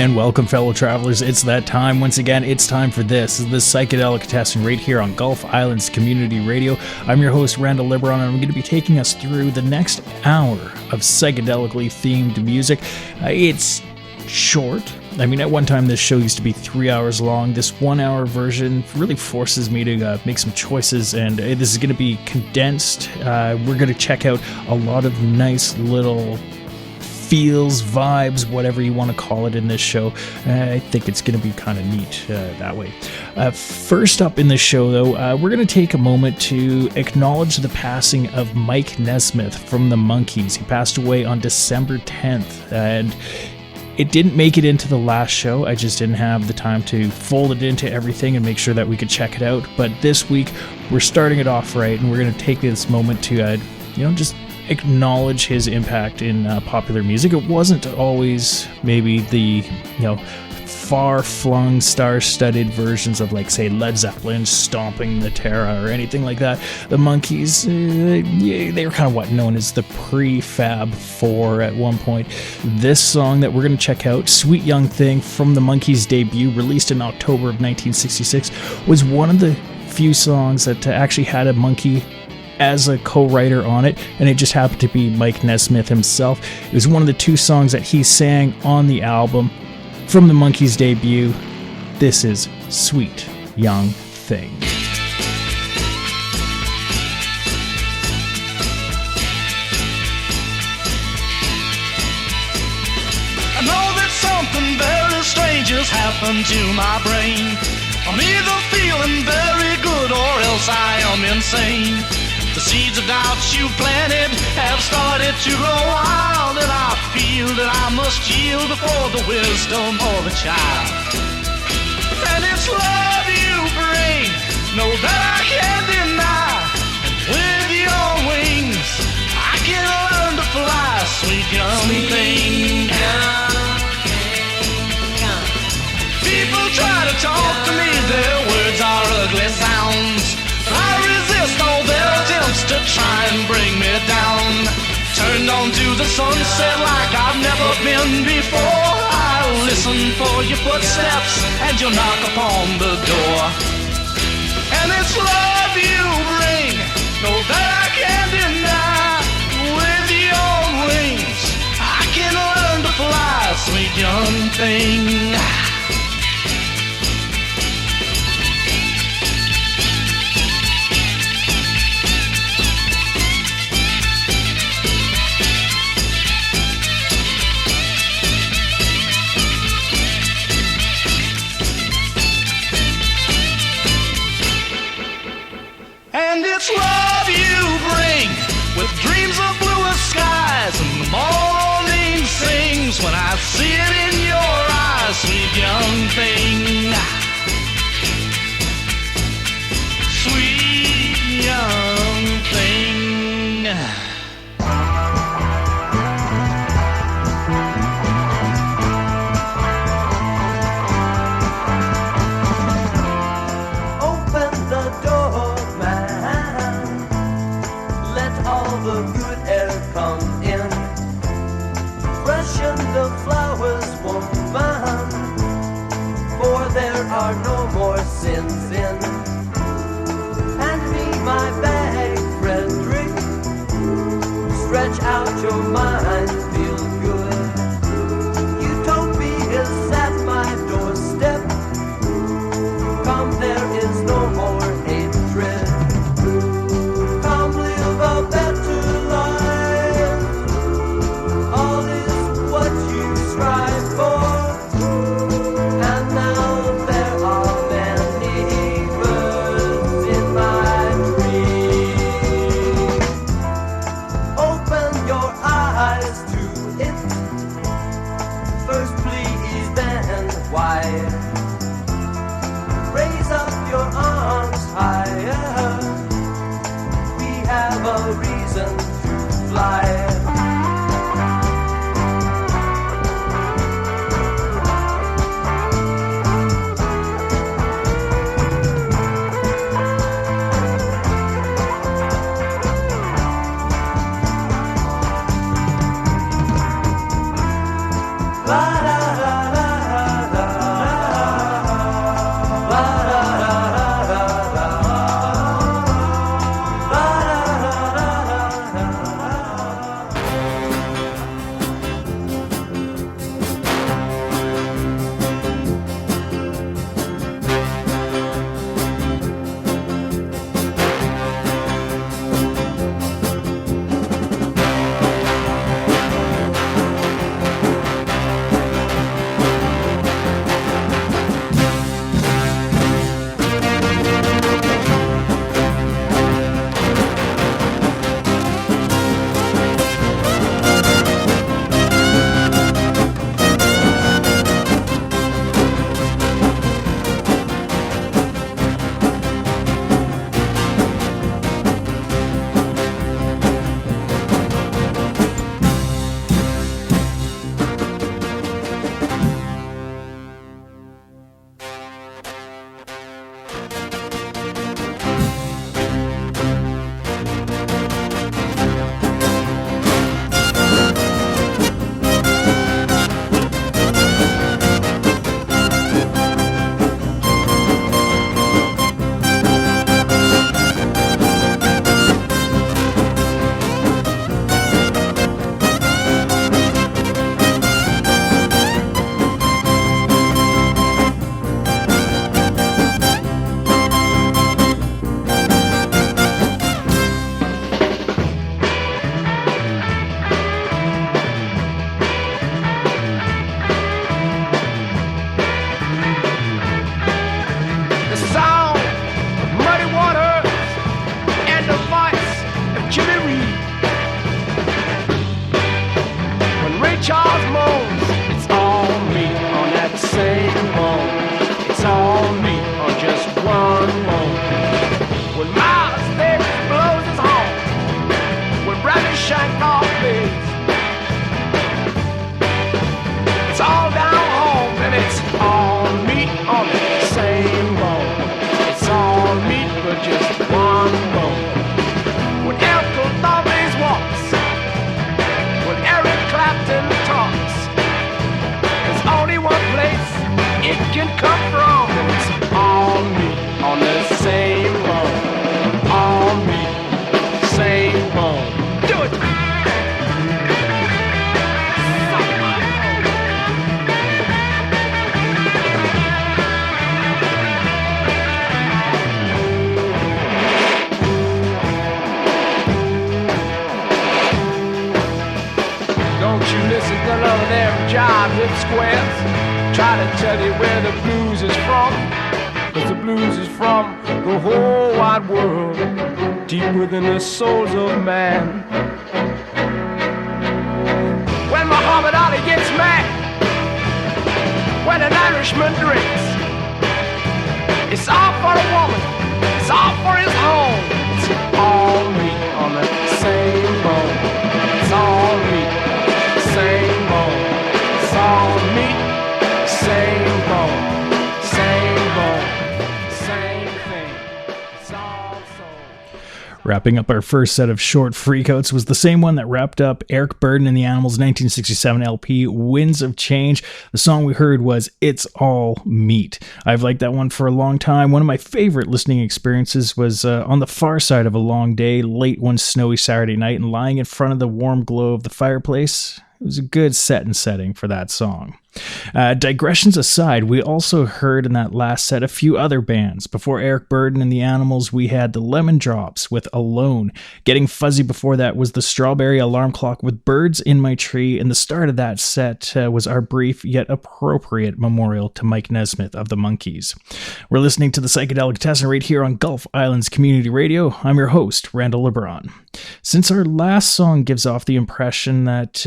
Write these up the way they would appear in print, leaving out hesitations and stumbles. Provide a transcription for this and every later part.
and welcome, fellow travelers. It's that time. Once again, it's time for this. This is the Psychedelicatessen right here on Gulf Islands Community Radio. I'm your host, Randall Liberon, and I'm going to be taking us through the next hour of psychedelically themed music. It's short. I mean, at one time this show used to be 3 hours long. This 1 hour version really forces me to make some choices, and this is going to be condensed. We're going to check out a lot of nice little feels, vibes, whatever you want to call it in this show. I think it's going to be kind of neat that way. First up in the show, though, we're going to take a moment to acknowledge the passing of Mike Nesmith from the Monkees. He passed away on December 10th, and it didn't make it into the last show. I just didn't have the time to fold it into everything and make sure that we could check it out. But this week, we're starting it off right, and we're going to take this moment to, just acknowledge his impact in popular music. It wasn't always maybe the, far-flung, star-studded versions of, like, say, Led Zeppelin stomping the Terra or anything like that. The Monkees, they were kind of known as the pre-Fab Four at one point. This song that we're going to check out, Sweet Young Thing, from the Monkees' debut, released in October of 1966, was one of the few songs that actually had a Monkee as a co-writer on it, and it just happened to be Mike Nesmith himself. It was one of the two songs that he sang on the album from the Monkees' debut. This is Sweet Young Thing. I know that something very strange has happened to my brain. I'm either feeling very good or else I am insane. The seeds of doubt you planted have started to grow wild, and I feel that I must yield before the wisdom of a child. And it's love you bring, know that I can't deny. And with your wings, I can learn to fly, sweet young thing. People try to talk to me, their words are ugly sounds. I resist all their attempts to try and bring me down. Turned on to the sunset like I've never been before. I'll listen for your footsteps and you'll knock upon the door. And it's love you bring, know that I can't deny. With your wings, I can learn to fly, sweet young thing. And it's love you bring, with dreams of bluer skies, and the morning sings when I see it in your eyes, sweet young thing. Sweet young thing. The flowers, woman, for there are no more sins in. Hand me my bag, Frederick. Stretch out your mind, feel good. Utopia is at my doorstep. Come, there is no more hatred. Come, live a better life. All is what you strive for, and now there are many birds in my dream. Open your eyes to it, first please, then why? Raise up your arms higher, we have a reason to fly. La la la la. same old. It's all meat or just one mold. When Miles Davis blows his horn, when Bradley Shankoff plays, it's all down home and it's all meat on the same mold. It's all meat but just one mold. When Elko Thornberry walks, when Eric Clapton talks, there's only one place it can come from, and it's all meat on the same bone. All meat, same bone. Do it! Don't you listen to none of them jive hip squares. Try to tell you where the blues is from, 'cause the blues is from the whole wide world, deep within the souls of man. When Muhammad Ali gets mad, when an Irishman drinks, it's all for a woman, it's all for his home. It's all meat on the same bone. It's all meat, same bone. It's all meat, same bone, same thing. It's all soul. Wrapping up our first set of short freakouts was the same one that wrapped up Eric Burdon and the Animals' 1967 LP, Winds of Change. The song we heard was It's All Meat. I've liked that one for a long time. One of my favorite listening experiences was on the far side of a long day, late one snowy Saturday night, and lying in front of the warm glow of the fireplace. It was a good setting for that song. Digressions aside, we also heard in that last set a few other bands. Before Eric Burdon and the Animals, we had the Lemon Drops with Alone. Getting Fuzzy before that was the Strawberry Alarm Clock with Birds in My Tree, and the start of that set was our brief yet appropriate memorial to Mike Nesmith of the Monkees. We're listening to the Psychedelicatessen right here on Gulf Islands Community Radio. I'm your host, Randall LeBron. Since our last song gives off the impression that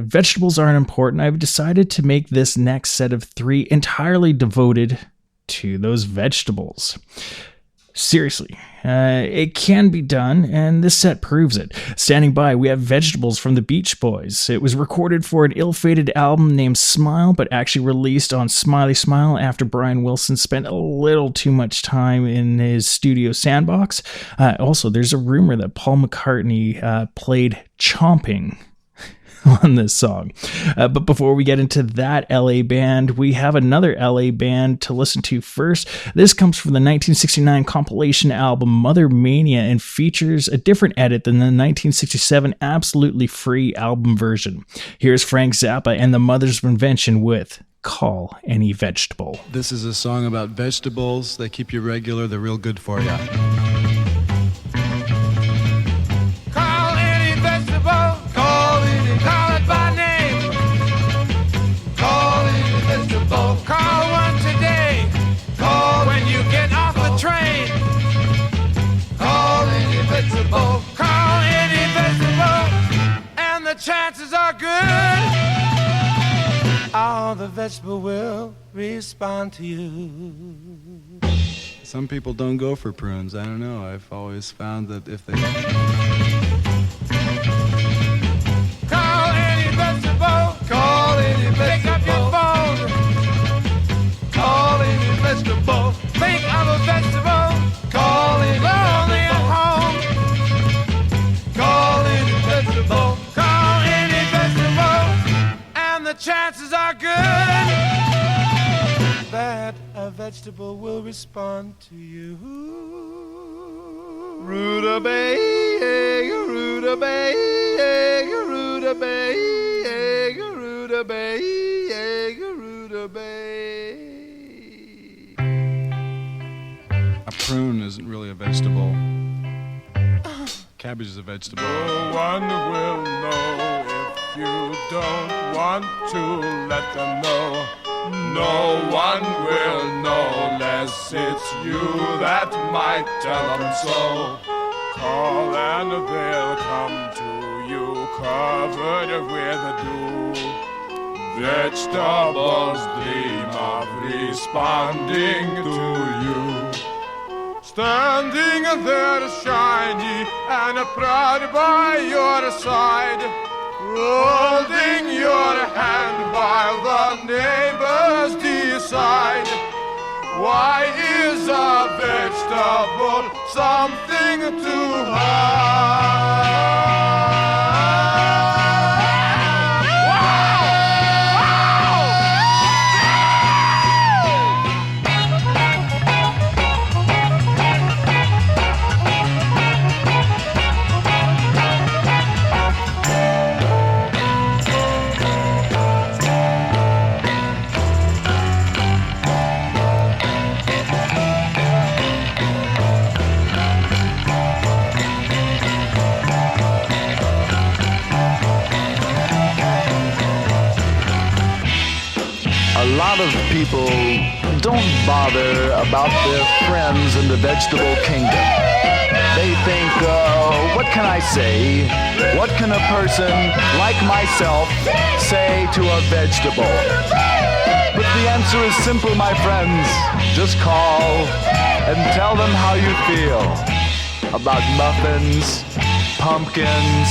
vegetables aren't important, I've decided to make this next set of 3 entirely devoted to those vegetables. Seriously, it can be done, and this set proves it. Standing by, we have Vegetables from the Beach Boys. It was recorded for an ill-fated album named Smile, but actually released on Smiley Smile after Brian Wilson spent a little too much time in his studio sandbox. Also, there's a rumor that Paul McCartney played chomping on this song. But before we get into that LA band, we have another LA band to listen to first. This comes from the 1969 compilation album Mother Mania and features a different edit than the 1967 absolutely free album version. Here's Frank Zappa and the Mother's Invention with Call Any Vegetable. This is a song about vegetables. They keep you regular. They're real good for you. Call one today. Call when you get off the train. Call any vegetable. Call any vegetable. And the chances are good. All the vegetable will respond to you. Some people don't go for prunes. I don't know. I've always found that if they... Call any vegetable. Call any vegetable. Pick up your phone. Call any vegetable. Think of a vegetable. Call any lonely at home. Call any vegetable. Call any vegetable. And the chances are good that a vegetable will respond to you. Rutabaga, rutabaga, rutabaga, rutabaga, rutabaga. A prune isn't really a vegetable. Cabbage is a vegetable. No one will know if you don't want to let them know. No one will know unless it's you that might tell them so. Call and they'll come to you covered with dew. Vegetables, the responding to you. Standing there shiny and proud by your side, holding your hand while the neighbors decide. Why is a vegetable something to hide? A lot of people don't bother about their friends in the vegetable kingdom. They think, what can I say? What can a person like myself say to a vegetable? But the answer is simple, my friends. Just call and tell them how you feel about muffins, pumpkins,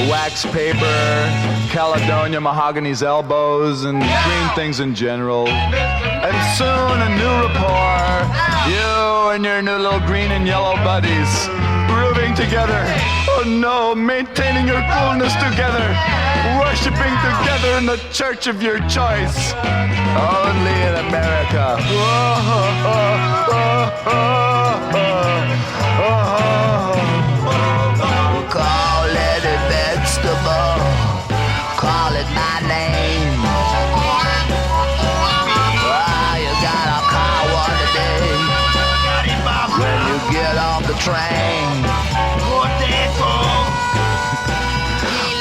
wax paper, Caledonia mahogany's elbows, and green things in general. And soon a new rapport, you and your new little green and yellow buddies, grooving together. Oh no, maintaining your coolness together, worshiping together in the church of your choice. Only in America. Call it a vegetable, call it my name. Oh, you gotta call one today when you get off the train.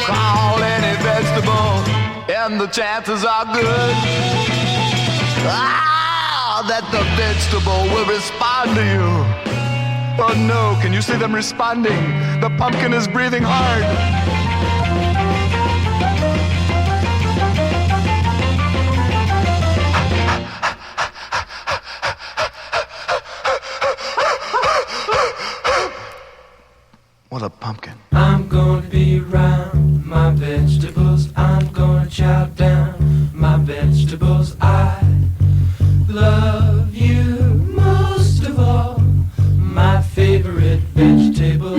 Call any vegetable and the chances are good that the vegetable will respond to you. Oh no, can you see them responding? The pumpkin is breathing hard. What a pumpkin. I'm gonna be around my vegetables. I'm gonna chow down my vegetables. I love you most of all, my favorite vegetable.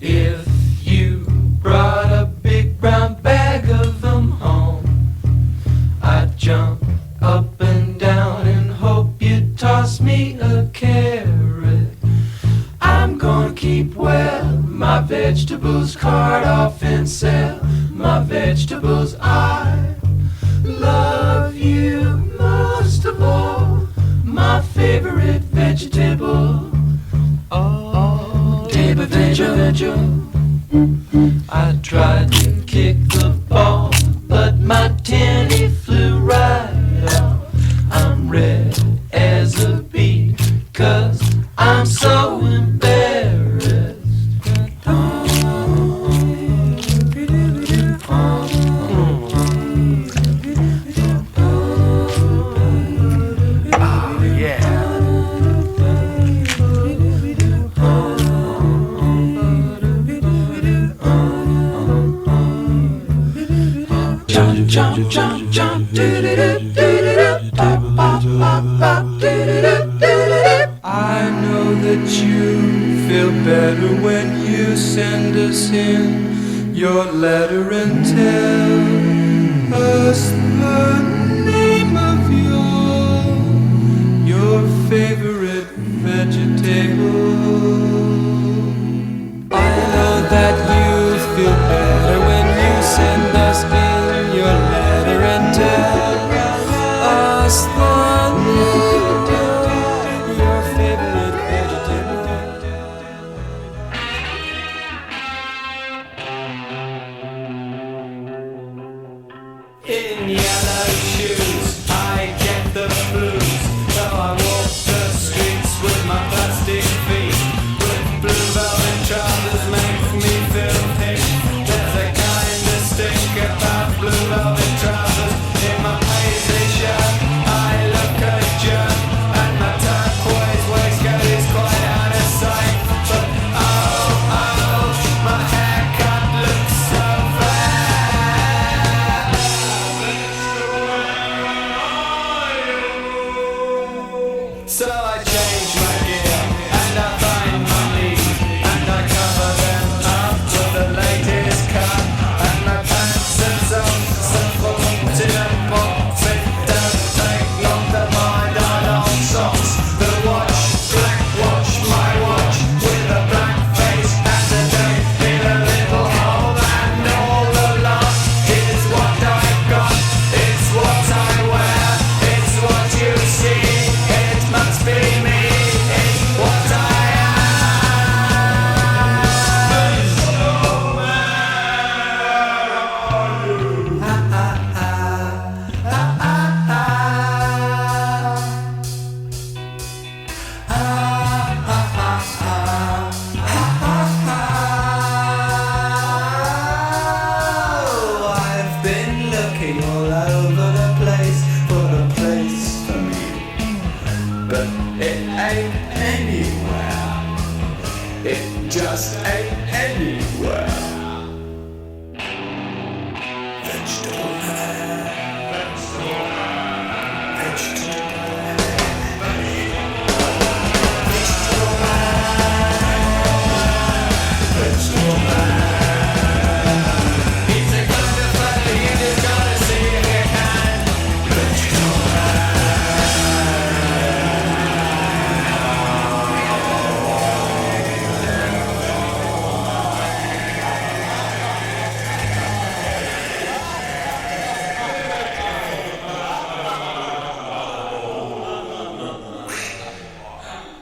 If you brought a big brown bag of them home, I'd jump up and down and hope you'd toss me a carrot. I'm gonna keep well my vegetables, cart off and sell my vegetables. I love you most of all, my favorite vegetable. Oh, table veggie. I tried to kick the ball, but my tenny flew right off. I'm red as a beet, 'cause I'm so embarrassed. Jump, jump, jump, do-do-do-do-do-do, pop, pop, pop, pop, do-do-do-do-do-do. I know that you feel better when you send us in your letter and tell us the name of your favorite vegetable. I know that you feel better when you send us in your letter and tell us the name of your favorite vegetable. In yellow shoes, I get the blues, so I walk the streets with my plastic feet. With blue velvet trousers makes me feel pink. There's a guy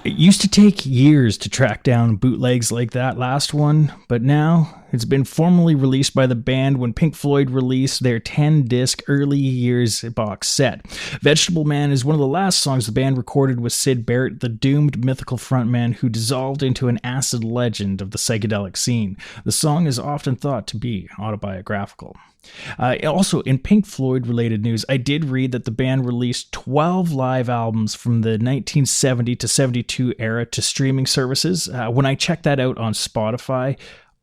It used to take years to track down bootlegs like that last one, but now it's been formally released by the band when Pink Floyd released their 10-disc early years box set. Vegetable Man is one of the last songs the band recorded with Syd Barrett, the doomed mythical frontman who dissolved into an acid legend of the psychedelic scene. The song is often thought to be autobiographical. Also, in Pink Floyd-related news, I did read that the band released 12 live albums from the 1970 to 72 era to streaming services. When I checked that out on Spotify,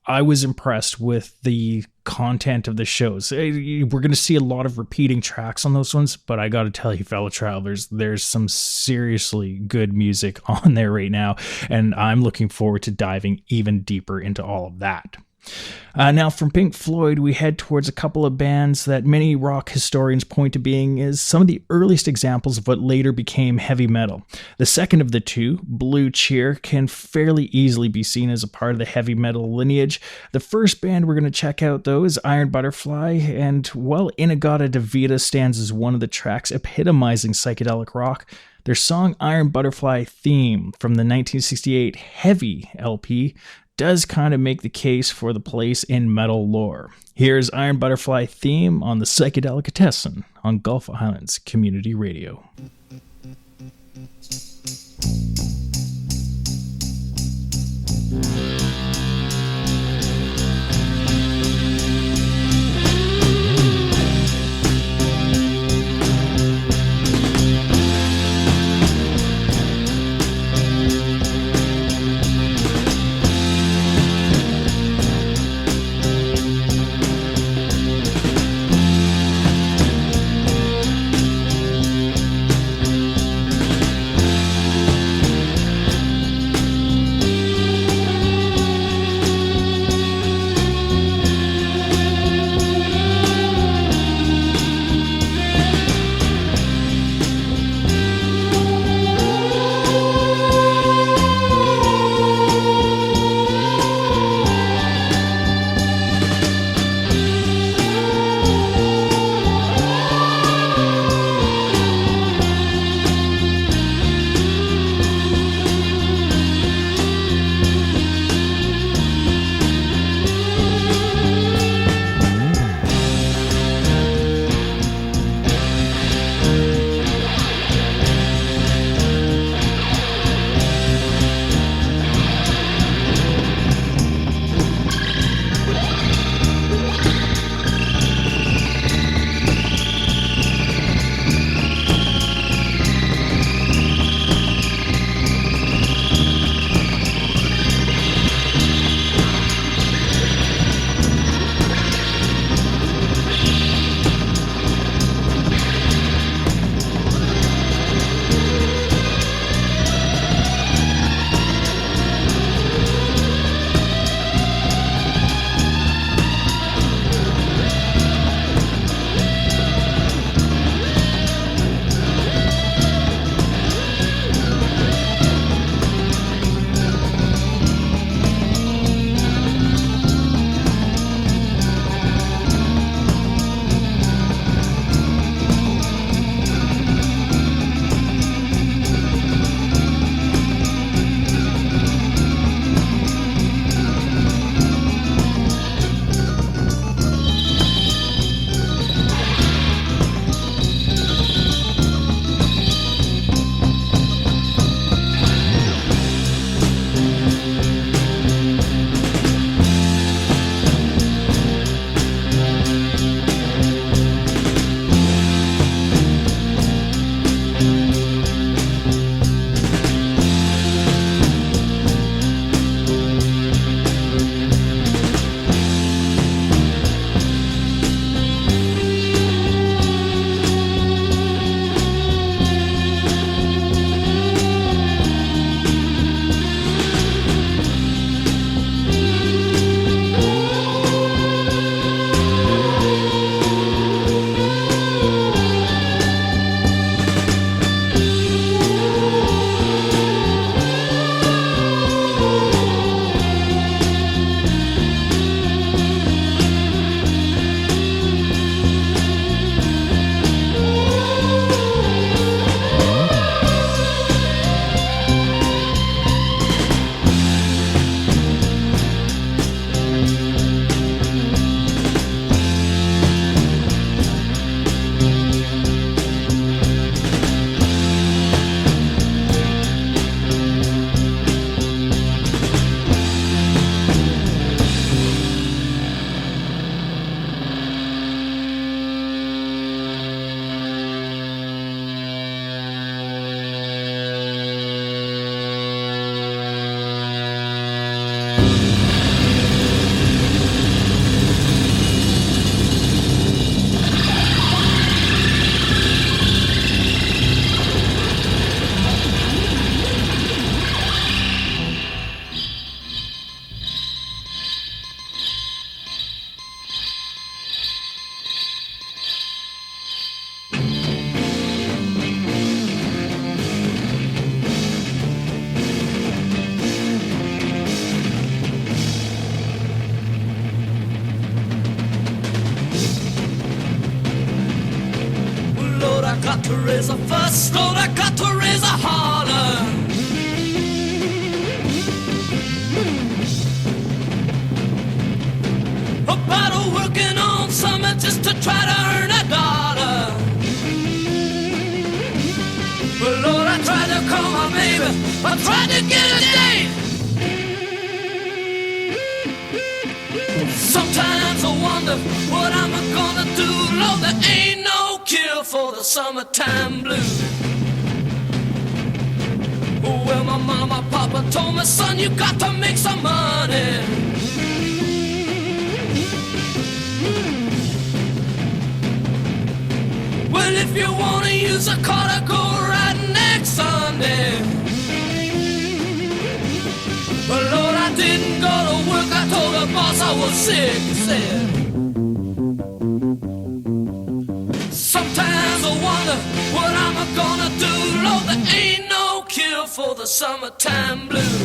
I was impressed with the content of the shows. We're going to see a lot of repeating tracks on those ones, but I got to tell you, fellow travelers, there's some seriously good music on there right now, and I'm looking forward to diving even deeper into all of that. Now, from Pink Floyd, we head towards a couple of bands that many rock historians point to being as some of the earliest examples of what later became heavy metal. The second of the two, Blue Cheer, can fairly easily be seen as a part of the heavy metal lineage. The first band we're going to check out, though, is Iron Butterfly, and while Inagata Devita stands as one of the tracks epitomizing psychedelic rock, their song Iron Butterfly Theme from the 1968 Heavy LP does kind of make the case for the place in metal lore. Here's Iron Butterfly Theme on the Psychedelicatessen on Gulf Islands Community Radio. got to raise a fuss, Lord, I got to raise a holler. About working on something just to try to earn a dollar. But Lord, I tried to call my baby, I tried to get a date. Sometimes I wonder what I'm gonna do. Lord, there ain't no cure for the summertime blues. Well, my mama, papa told me, son, you got to make some money. Well, if you wanna use a car to go right next Sunday. But Lord, I didn't go to work, I told the boss I was sick, he said. Sometimes I wonder what I'm gonna do. Lord, there ain't no cure for the summertime blues.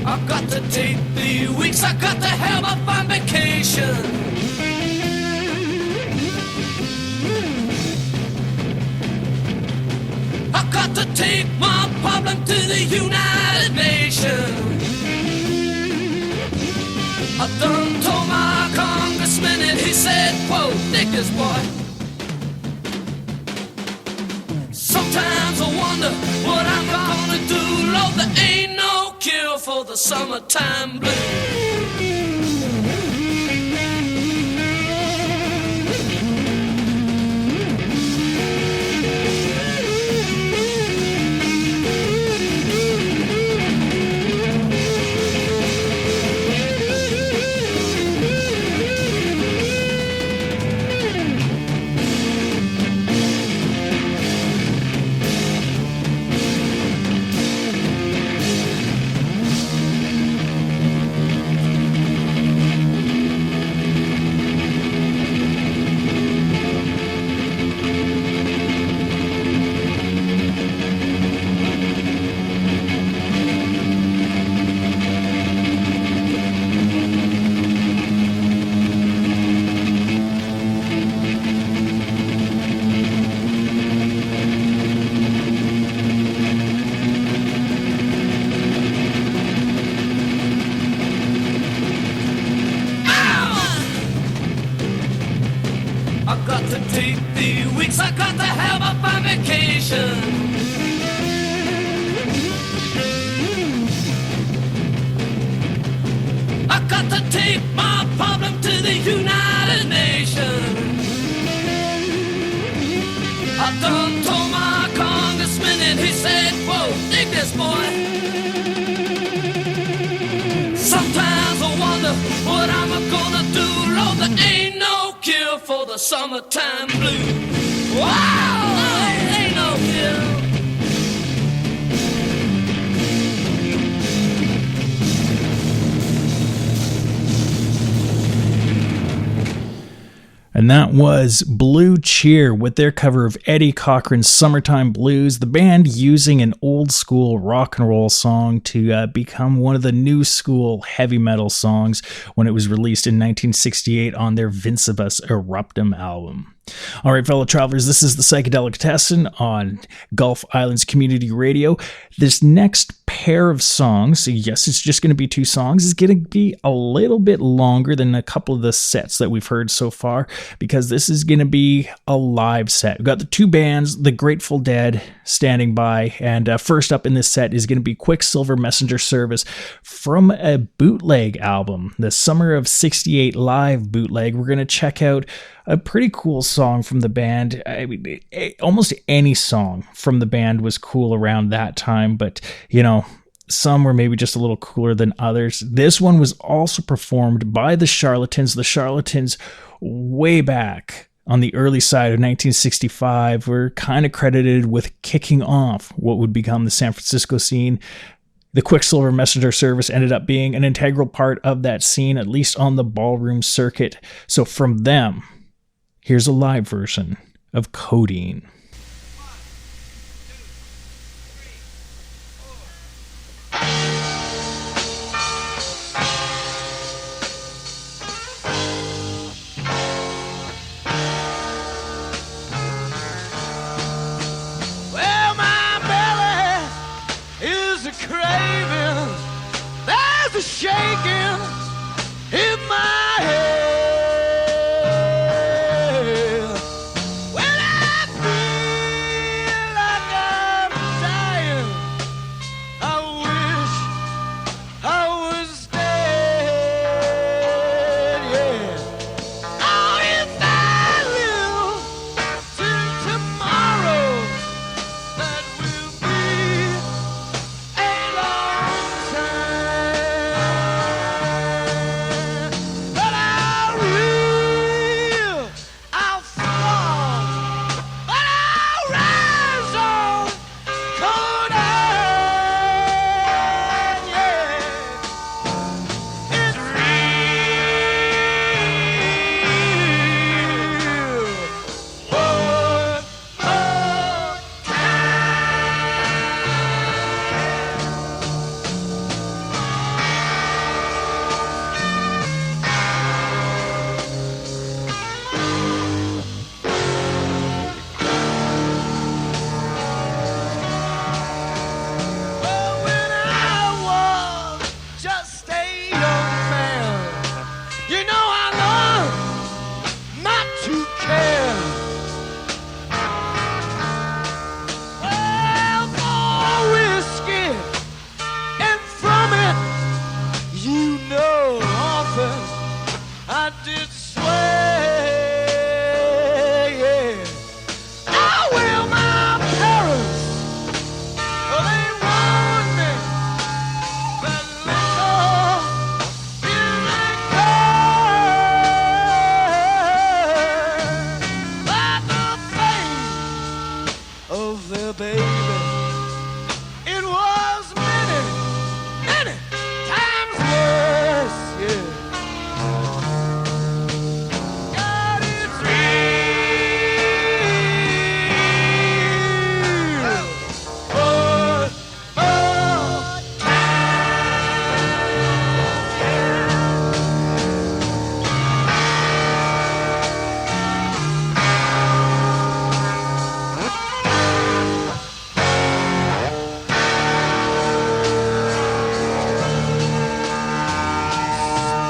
I've got to take 3 weeks, I got to have a fine vacation. I got to take my problem to the United Nations. I done told my congressman and he said, quote, dig this boy. Sometimes I wonder what I'm gonna do. Lord, there ain't no cure for the summertime blues. I got to have a fine vacation. I got to take my problem to the United Nations. I done told my congressman and he said, whoa, dig this boy. Sometimes I wonder what I'm gonna do. Lord, there ain't no cure for the summertime blues. Wow, ain't no cure. And that was Blue Cheer with their cover of Eddie Cochran's Summertime Blues, the band using an old school rock and roll song to become one of the new school heavy metal songs when it was released in 1968 on their Vincebus Eruptum album. All right, fellow travelers, this is the Psychedelicatessen on Gulf Islands Community Radio. This next pair of songs, yes, it's just going to be 2 songs, is going to be a little bit longer than a couple of the sets that we've heard so far, because this is going to be a live set. We've got the 2 bands, the Grateful Dead, standing by, and first up in this set is going to be Quicksilver Messenger Service from a bootleg album, the Summer of 68 live bootleg. We're going to check out a pretty cool song from the band. I mean, almost any song from the band was cool around that time, but, you know, some were maybe just a little cooler than others. This one was also performed by the Charlatans. The Charlatans, way back on the early side of 1965, were kind of credited with kicking off what would become the San Francisco scene. The Quicksilver Messenger Service ended up being an integral part of that scene, at least on the ballroom circuit. So from them, here's a live version of Codeine. the shaking in my head. When I feel like I'm dying, I wish I was dead, yeah. Oh, if I live till tomorrow, that will be a long time. But I'll fall, but I'll rise on cold iron, yeah. It's real. One more Well, when I was just a young man, you know I learned not to care. Well, more whiskey, and from it, you know, often I did swear, yeah. Oh, well, my parents, they warned me that liquor is a curse. But the fate of their baby, it was many, many times worse, yeah. God, it's real. One more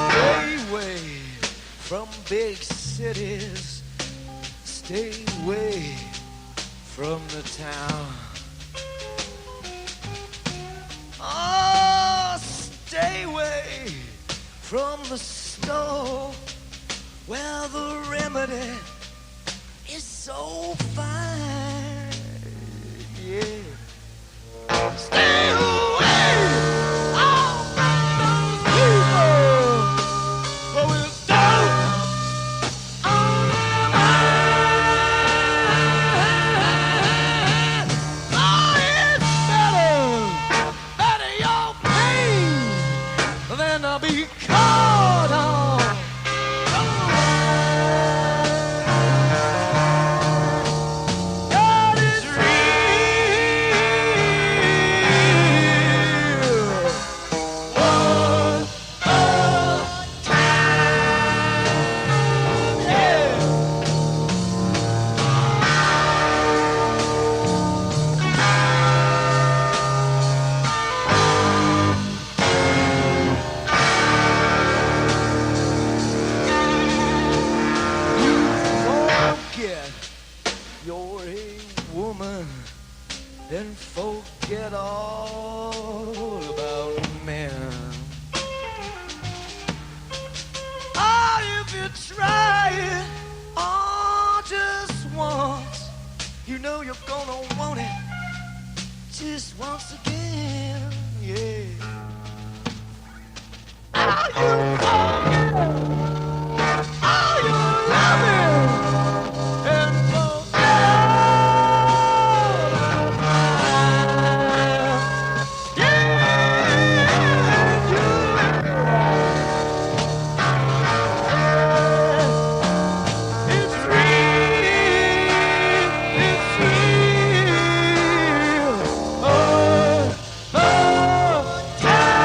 Stay away from big cities. Stay away from the town. Oh, stay away from the store where the remedy is so fine. Yeah. Stay away all from those people who will down on their mind. Oh, it's better your pain than to be caught on. God is real. One more time, yeah. Forget you're a woman, then forget all about men. Oh, if you try it, oh, just once, you know you're gonna want it just once again, yeah. Oh, you forget all your loving and forget all mine. Yeah, you. It's real. It's real. Oh, time.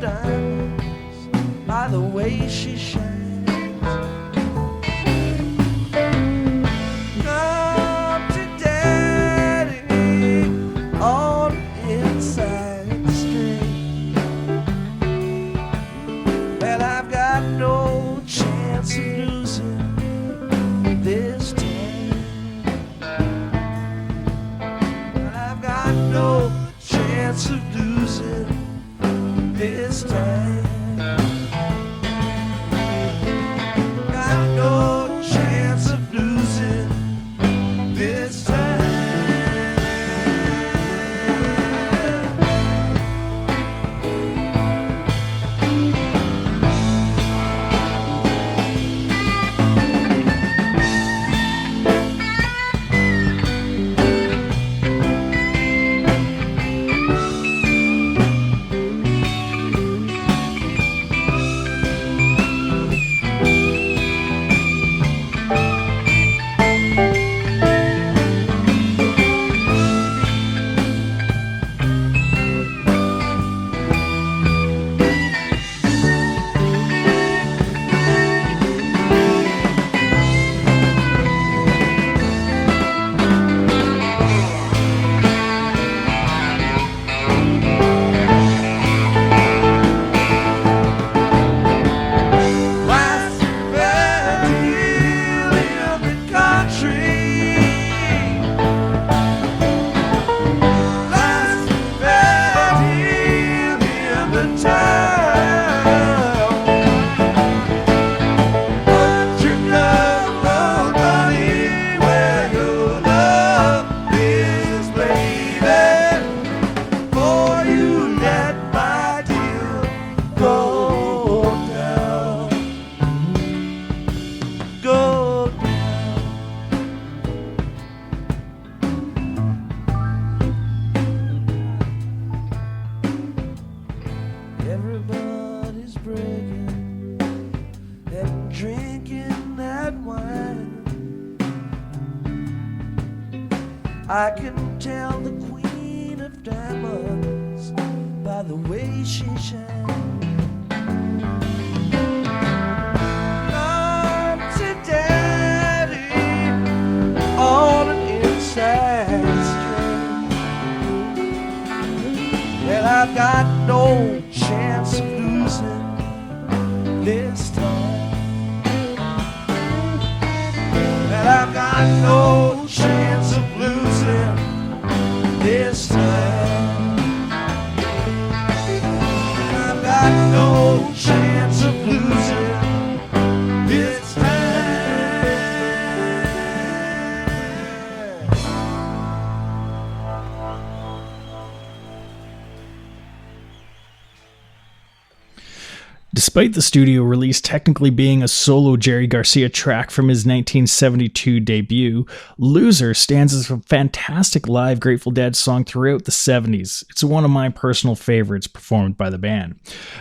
diamonds by the way she shines. Come to daddy on the inside street. Well, I've got no chance of losing this time. Well, I've got no chance of losing this time. Got no chance of losing this time. Everybody's breaking and drinking that wine. I can tell the queen of diamonds by the way she shines. Come to daddy on an inside street. Well, I've got no chance of losing this time. And I've got no chance of losing this time. And I've got no chance of losing this time. Despite the studio release technically being a solo Jerry Garcia track from his 1972 debut, Loser stands as a fantastic live Grateful Dead song throughout the 70s. It's one of my personal favorites performed by the band.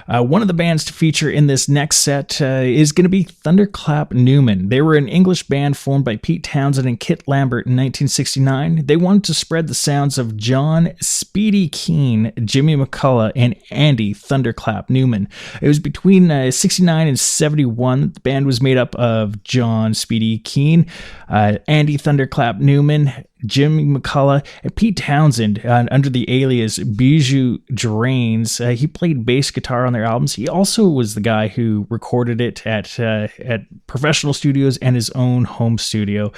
One of the bands to feature in this next set is going to be Thunderclap Newman. They were an English band formed by Pete Townsend and Kit Lambert in 1969. They wanted to spread the sounds of John Speedy Keane, Jimmy McCullough, and Andy Thunderclap Newman. It was between 69 and 71, the band was made up of John Speedy Keane, Andy Thunderclap Newman, Jimmy McCullough, and Pete Townsend under the alias Bijou Drains. He played bass guitar on their albums. He also was the guy who recorded it at professional studios and his own home studio.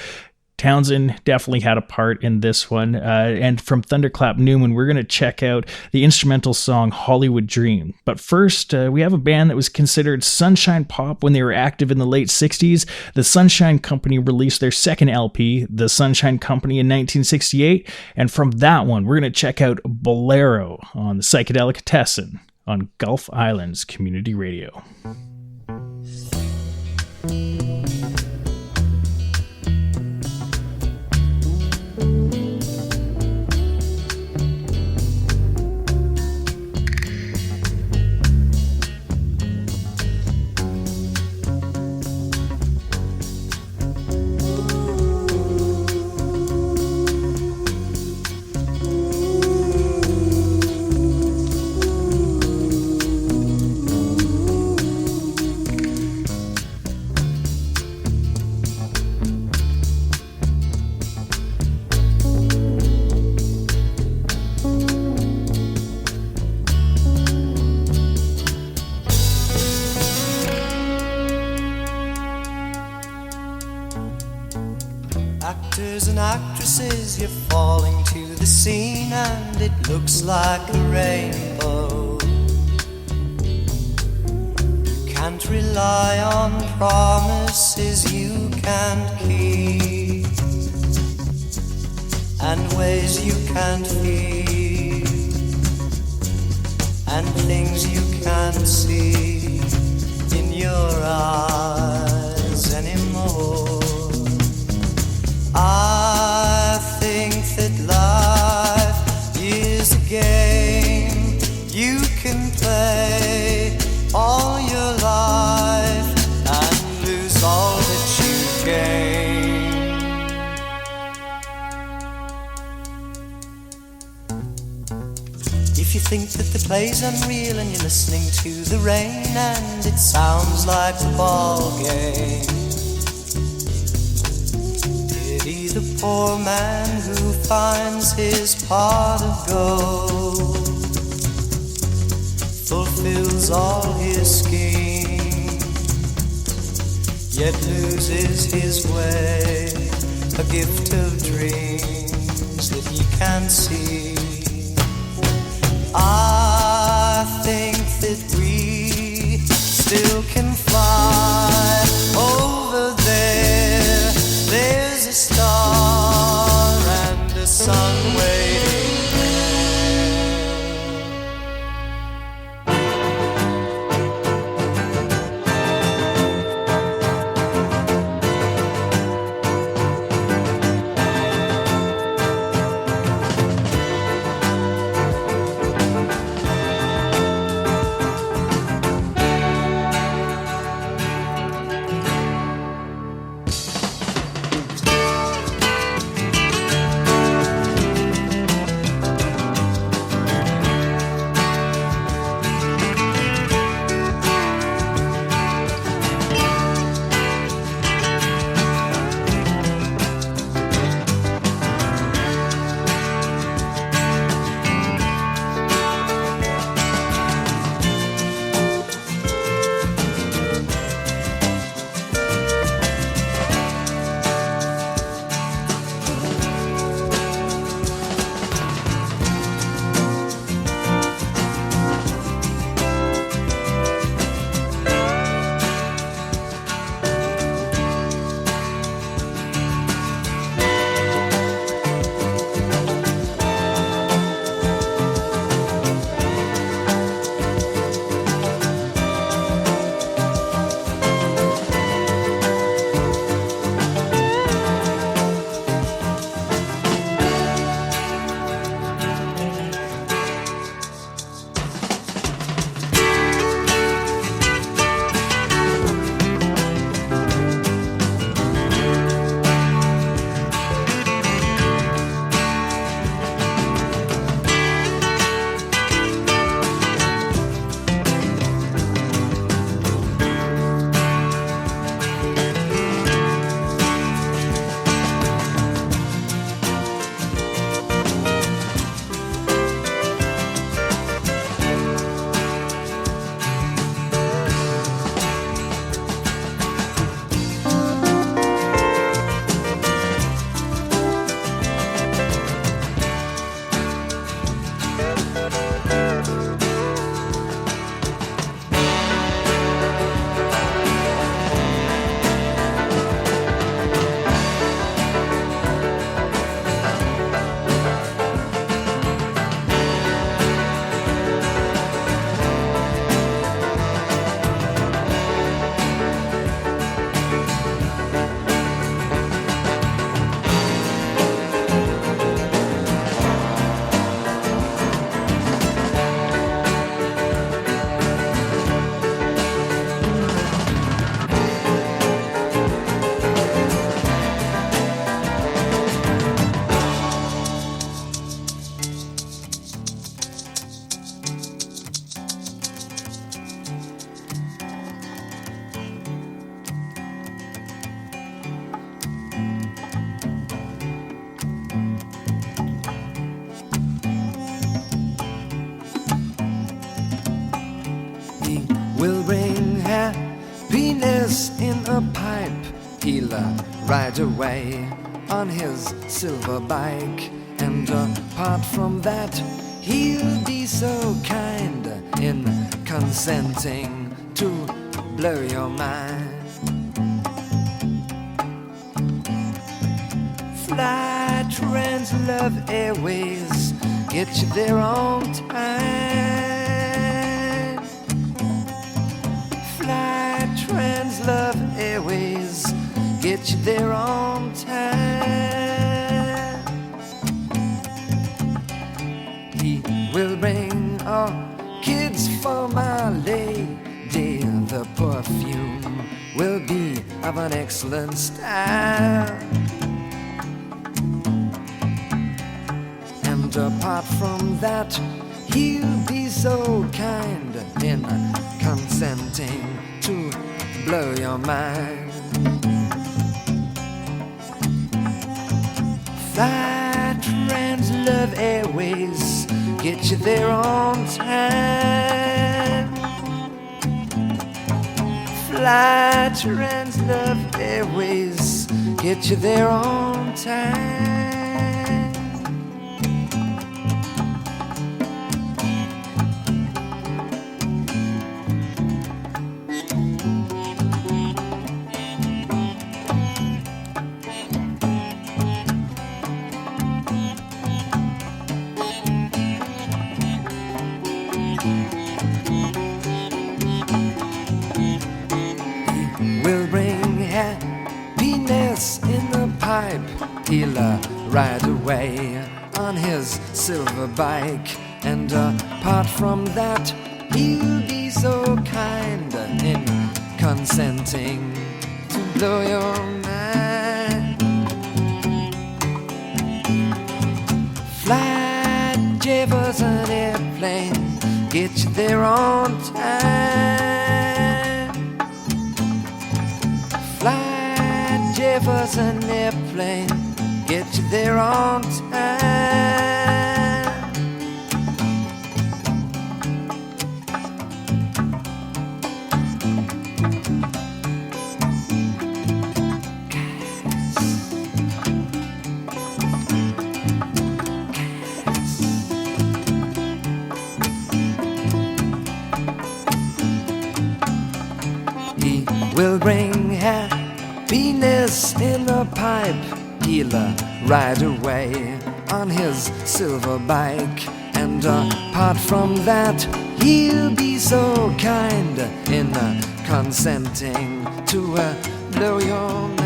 Townsend definitely had a part in this one. And from Thunderclap Newman, we're going to check out the instrumental song Hollywood Dream. But first, we have a band that was considered sunshine pop when they were active in the late 60s. The Sunshine Company released their second LP, The Sunshine Company, in 1968. And from that one, we're going to check out Bolero on the Psychedelicatessen on Gulf Islands Community Radio. actresses, you're falling to the scene and it looks like a rainbow. You can't rely on promises you can't keep, and ways you can't feel, and things you can't see in your eyes anymore. I think that life is a game you can play all your life and lose all that you gain. If you think that the play's unreal and you're listening to the rain and it sounds like a ball game, pity the poor man who finds his pot of gold, fulfills all his schemes, yet loses his way, a gift of dreams that he can't see. I think that we still can fly over there. There's a star and a sun waiting happiness in a pipe, he'll ride away. on his silver bike. And apart from that, he'll be so kind in consenting to blow your mind. Fly, Trans Love Airways, get you there on time. Fly, Trans Love Airways, get you there on time. He will bring orchids for my lady. The perfume will be of an excellent style. And apart from that, he'll be so kind in consenting to blow your mind. Fly, Trans Love Airways, get you there on time. Fly, Trans Love Airways, get you there on time. Will bring happiness in the pipe. He'll ride away on his silver bike. And apart from that, he'll be so kind in consenting to blow your mind. Fly, Jefferson Airplane, get you there on time. Fly, Jefferson Airplane, get you there on time. He will bring happiness in the pipe. He'll ride away on his silver bike. And apart from that, he'll be so kind in consenting to blow your mind.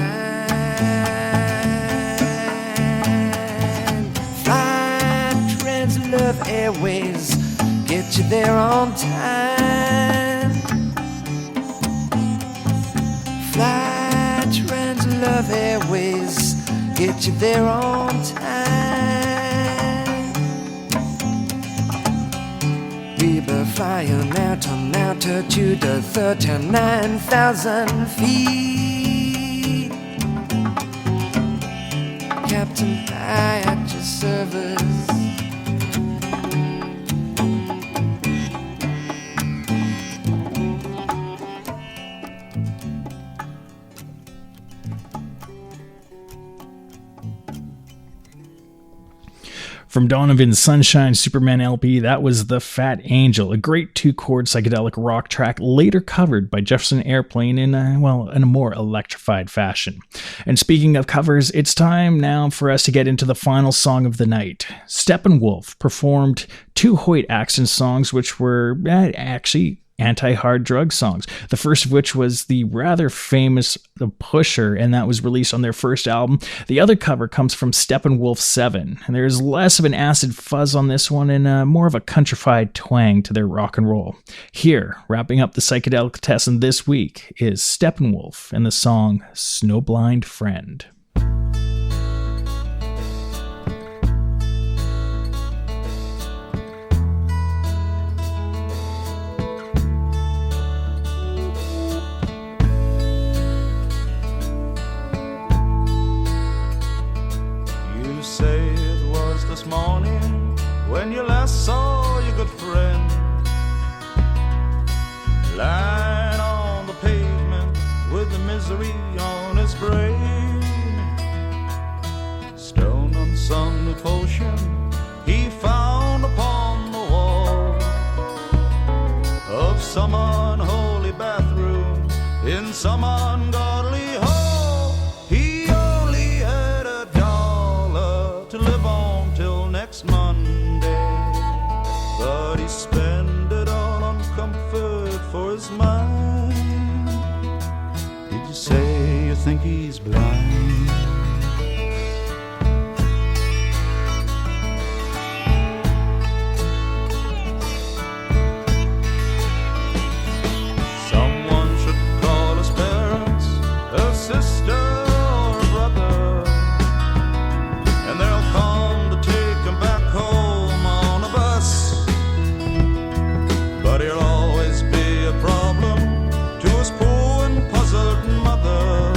Fly, Trans Love Airways, get you there on time. Fly, Trans Love Airways, get you there on time. We were flying out on altitude of 39,000 feet. Captain, I at your service. From Donovan's Sunshine Superman LP, that was The Fat Angel, a great two-chord psychedelic rock track later covered by Jefferson Airplane in a more electrified fashion. And speaking of covers, it's time now for us to get into the final song of the night. Steppenwolf performed two Hoyt Axton songs, which were actually anti-hard drug songs. The first of which was the rather famous The Pusher, and that was released on their first album. The other cover comes from Steppenwolf 7, and there's less of an acid fuzz on this one and more of a countrified twang to their rock and roll. Here, wrapping up the Psychedelicatessen this week, is Steppenwolf and the song Snowblind Friend. Say it was this morning when you last saw your good friend lying on the pavement with the misery on his brain. some ungodly hole. He only had $1 to live on till next Monday, but he spent it all on comfort for his mind. Did you say you think he's blind? Someone should call his parents, a sister or a brother, and they'll come to take him back home on a bus. But he'll always be a problem to his poor and puzzled mother,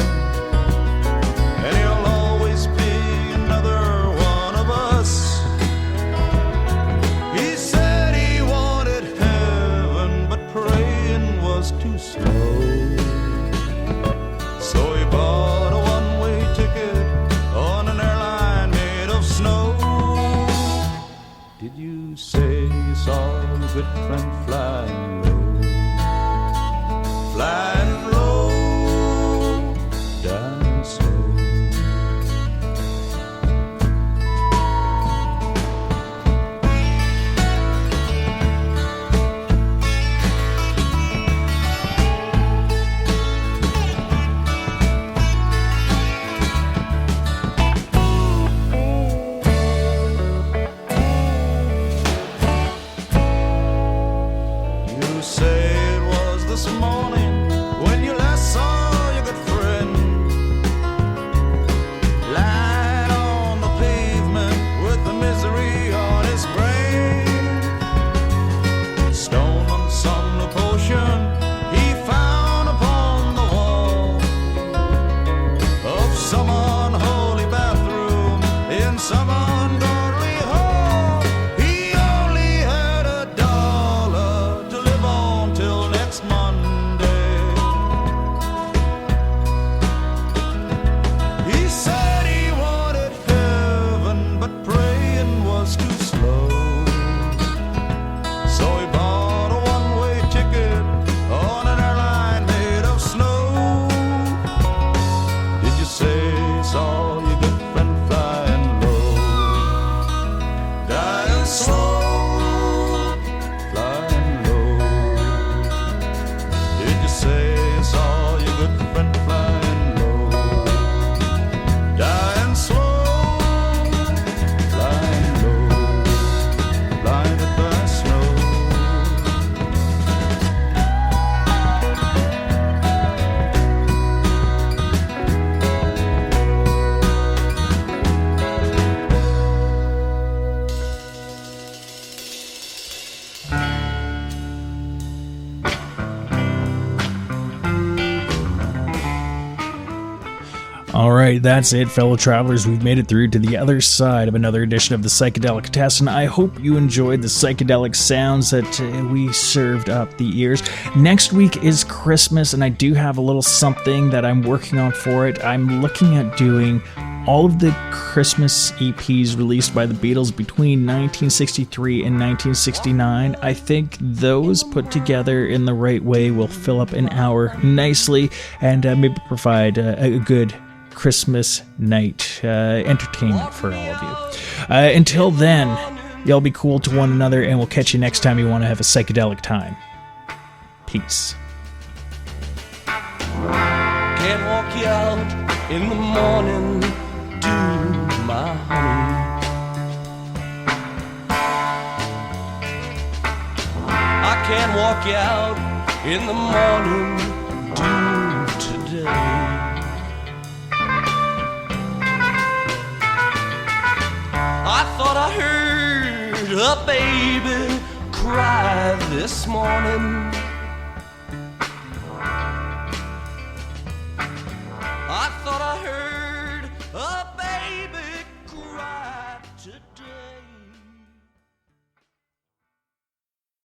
and he'll always be another one of us. He said he wanted heaven, but praying was too slow, so he bought a one-way ticket on an airline made of snow. Did you say you saw your good friend flying low? Flying low, down slow. You say it was this morning when you last saw your good friend, lying on the pavement with the misery on his brain. Stone on some new potion he found upon the wall of some unholy bathroom in some ungodly hall. He only had $1 to live on till next Monday. He said he wanted heaven, but praying was too slow, so he bought a one-way ticket on an airline made of snow. Did you say you saw your good friend flying low, dying slow, flying low? Did you say you saw your good friend flying low, dying slow, flying low, blinded by snow? All right, that's it, fellow travelers. We've made it through to the other side of another edition of the Psychedelicatessen. I hope you enjoyed the psychedelic sounds that we served up the ears. Next week is Christmas, and I do have a little something that I'm working on for it. I'm looking at doing all of the Christmas EPs released by the Beatles between 1963 and 1969. I think those put together in the right way will fill up an hour nicely and maybe provide a good Christmas night entertainment for all of you. Until then, y'all be cool to one another, and we'll catch you next time you want to have a psychedelic time. Peace. Can't walk you out in the morning, do my honey. I can't walk you out in the morning, do today. I thought I heard a baby cry this morning.